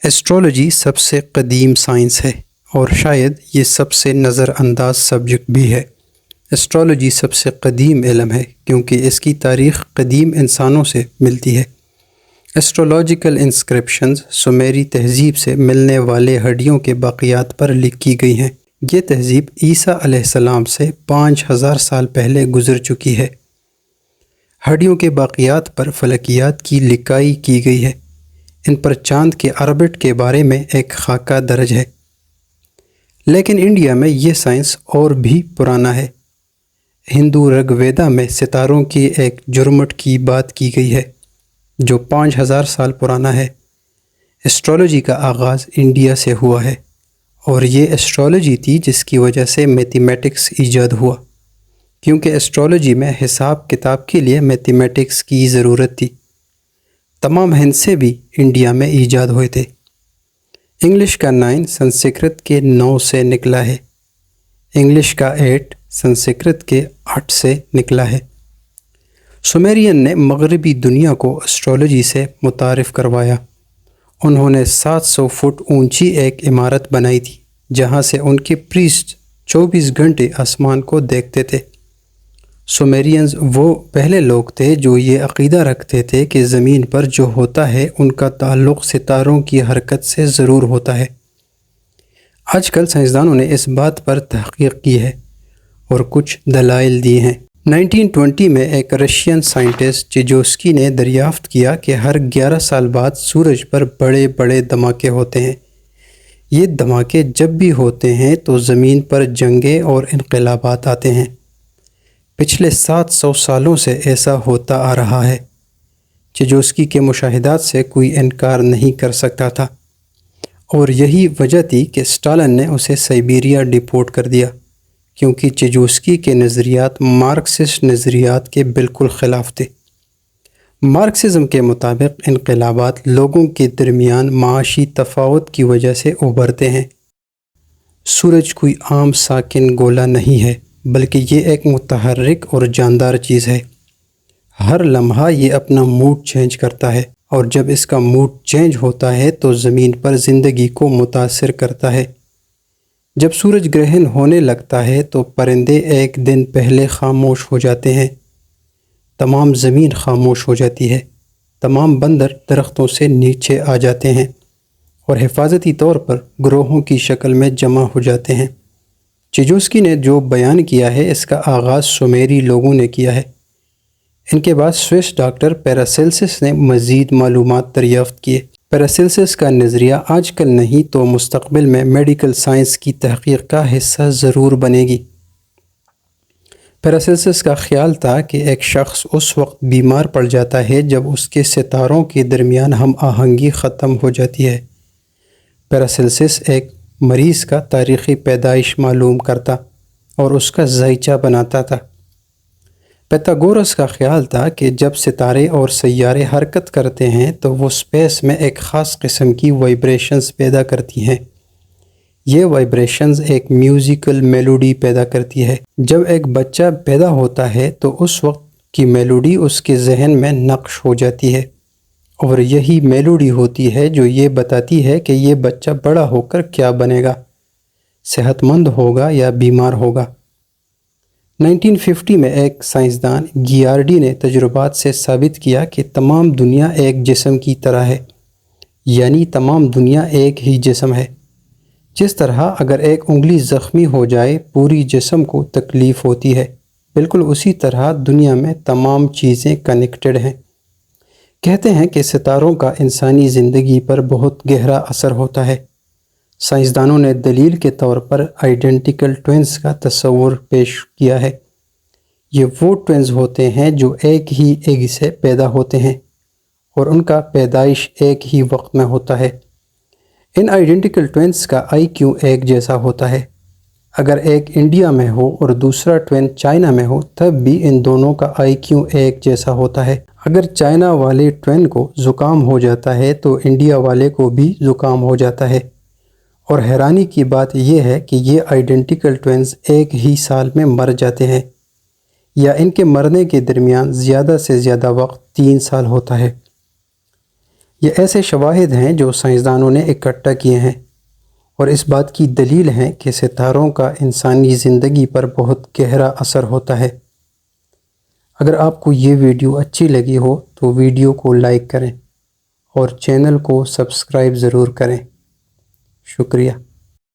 Astrology سب سے قدیم science ہے اور شاید یہ سب سے نظر انداز سبجیکٹ بھی ہے۔ ایسٹرولوجی سب سے قدیم علم ہے کیونکہ اس کی تاریخ قدیم انسانوں سے ملتی ہے۔ ایسٹرولوجیکل انسکرپشنز سومیری تہذیب سے ملنے والے ہڈیوں کے باقیات پر لکھی گئی ہیں۔ یہ تہذیب عیسیٰ علیہ السلام سے 5000 سال پہلے گزر چکی ہے۔ ہڈیوں کے باقیات پر فلکیات کی لکھائی کی گئی ہے۔ ان پر چاند کے آربٹ کے بارے میں ایک خاکہ درج ہے۔ لیکن انڈیا میں یہ سائنس اور بھی پرانا ہے۔ ہندو رگ ویدا میں ستاروں کی ایک جرمٹ کی بات کی گئی ہے جو 5000 سال پرانا ہے۔ ایسٹرولوجی کا آغاز انڈیا سے ہوا ہے اور یہ ایسٹرولوجی تھی جس کی وجہ سے میتھمیٹکس ایجاد ہوا، کیونکہ ایسٹرولوجی میں حساب کتاب کے لیے میتھمیٹکس کی ضرورت تھی۔ تمام ہندسے بھی انڈیا میں ایجاد ہوئے تھے۔ انگلش کا 9 سنسکرت کے 9 سے نکلا ہے۔ انگلش کا 8 سنسکرت کے 8 سے نکلا ہے۔ سومیرین نے مغربی دنیا کو ایسٹرولوجی سے متعارف کروایا۔ انہوں نے 700 فٹ اونچی ایک عمارت بنائی تھی جہاں سے ان کے پریسٹ 24 گھنٹے آسمان کو دیکھتے تھے۔ سومیرینز وہ پہلے لوگ تھے جو یہ عقیدہ رکھتے تھے کہ زمین پر جو ہوتا ہے ان کا تعلق ستاروں کی حرکت سے ضرور ہوتا ہے۔ آج کل سائنسدانوں نے اس بات پر تحقیق کی ہے اور کچھ دلائل دی ہیں۔ 1920 میں ایک رشین سائنٹسٹ چیجوسکی نے دریافت کیا کہ ہر 11 سال بعد سورج پر بڑے بڑے دھماکے ہوتے ہیں۔ یہ دھماکے جب بھی ہوتے ہیں تو زمین پر جنگیں اور انقلابات آتے ہیں۔ پچھلے 700 سالوں سے ایسا ہوتا آ رہا ہے۔ چیجوسکی کے مشاہدات سے کوئی انکار نہیں کر سکتا تھا اور یہی وجہ تھی کہ اسٹالن نے اسے سائبیریا ڈیپورٹ کر دیا، کیونکہ چیجوسکی کے نظریات مارکسسٹ نظریات کے بالکل خلاف تھے۔ مارکسزم کے مطابق انقلابات لوگوں کے درمیان معاشی تفاوت کی وجہ سے ابھرتے ہیں۔ سورج کوئی عام ساکن گولا نہیں ہے بلکہ یہ ایک متحرک اور جاندار چیز ہے۔ ہر لمحہ یہ اپنا موڈ چینج کرتا ہے اور جب اس کا موڈ چینج ہوتا ہے تو زمین پر زندگی کو متاثر کرتا ہے۔ جب سورج گرہن ہونے لگتا ہے تو پرندے ایک دن پہلے خاموش ہو جاتے ہیں، تمام زمین خاموش ہو جاتی ہے، تمام بندر درختوں سے نیچے آ جاتے ہیں اور حفاظتی طور پر گروہوں کی شکل میں جمع ہو جاتے ہیں۔ چیجوسکی نے جو بیان کیا ہے اس کا آغاز سومیری لوگوں نے کیا ہے۔ ان کے بعد سوئس ڈاکٹر پیراسیلسس نے مزید معلومات دریافت کیے۔ پیراسیلسس کا نظریہ آج کل نہیں تو مستقبل میں میڈیکل سائنس کی تحقیق کا حصہ ضرور بنے گی۔ پیراسیلسس کا خیال تھا کہ ایک شخص اس وقت بیمار پڑ جاتا ہے جب اس کے ستاروں کے درمیان ہم آہنگی ختم ہو جاتی ہے۔ پیراسیلسس ایک مریض کا تاریخی پیدائش معلوم کرتا اور اس کا ذائچہ بناتا تھا۔ پیتھاگورس کا خیال تھا کہ جب ستارے اور سیارے حرکت کرتے ہیں تو وہ اسپیس میں ایک خاص قسم کی وائبریشنز پیدا کرتی ہیں۔ یہ وائبریشنز ایک میوزیکل میلوڈی پیدا کرتی ہے۔ جب ایک بچہ پیدا ہوتا ہے تو اس وقت کی میلوڈی اس کے ذہن میں نقش ہو جاتی ہے اور یہی میلوڈی ہوتی ہے جو یہ بتاتی ہے کہ یہ بچہ بڑا ہو کر کیا بنے گا، صحت مند ہوگا یا بیمار ہوگا۔ 1950 میں ایک سائنسدان گیارڈی نے تجربات سے ثابت کیا کہ تمام دنیا ایک جسم کی طرح ہے، یعنی تمام دنیا ایک ہی جسم ہے۔ جس طرح اگر ایک انگلی زخمی ہو جائے پوری جسم کو تکلیف ہوتی ہے، بالکل اسی طرح دنیا میں تمام چیزیں کنیکٹڈ ہیں۔ کہتے ہیں کہ ستاروں کا انسانی زندگی پر بہت گہرا اثر ہوتا ہے۔ سائنسدانوں نے دلیل کے طور پر آئیڈینٹیکل ٹوئنز کا تصور پیش کیا ہے۔ یہ وہ ٹوئنز ہوتے ہیں جو ایک ہی ایگ سے پیدا ہوتے ہیں اور ان کا پیدائش ایک ہی وقت میں ہوتا ہے۔ ان آئیڈینٹیکل ٹوئنز کا IQ ایک جیسا ہوتا ہے۔ اگر ایک انڈیا میں ہو اور دوسرا ٹوئن چائنا میں ہو تب بھی ان دونوں کا IQ ایک جیسا ہوتا ہے۔ اگر چائنا والے ٹوئن کو زکام ہو جاتا ہے تو انڈیا والے کو بھی زکام ہو جاتا ہے، اور حیرانی کی بات یہ ہے کہ یہ آئیڈینٹیکل ٹوئنز ایک ہی سال میں مر جاتے ہیں یا ان کے مرنے کے درمیان زیادہ سے زیادہ وقت 3 سال ہوتا ہے۔ یہ ایسے شواہد ہیں جو سائنسدانوں نے اکٹھا کیے ہیں اور اس بات کی دلیل ہیں کہ ستاروں کا انسانی زندگی پر بہت گہرا اثر ہوتا ہے۔ اگر آپ کو یہ ویڈیو اچھی لگی ہو تو ویڈیو کو لائک کریں اور چینل کو سبسکرائب ضرور کریں۔ شکریہ۔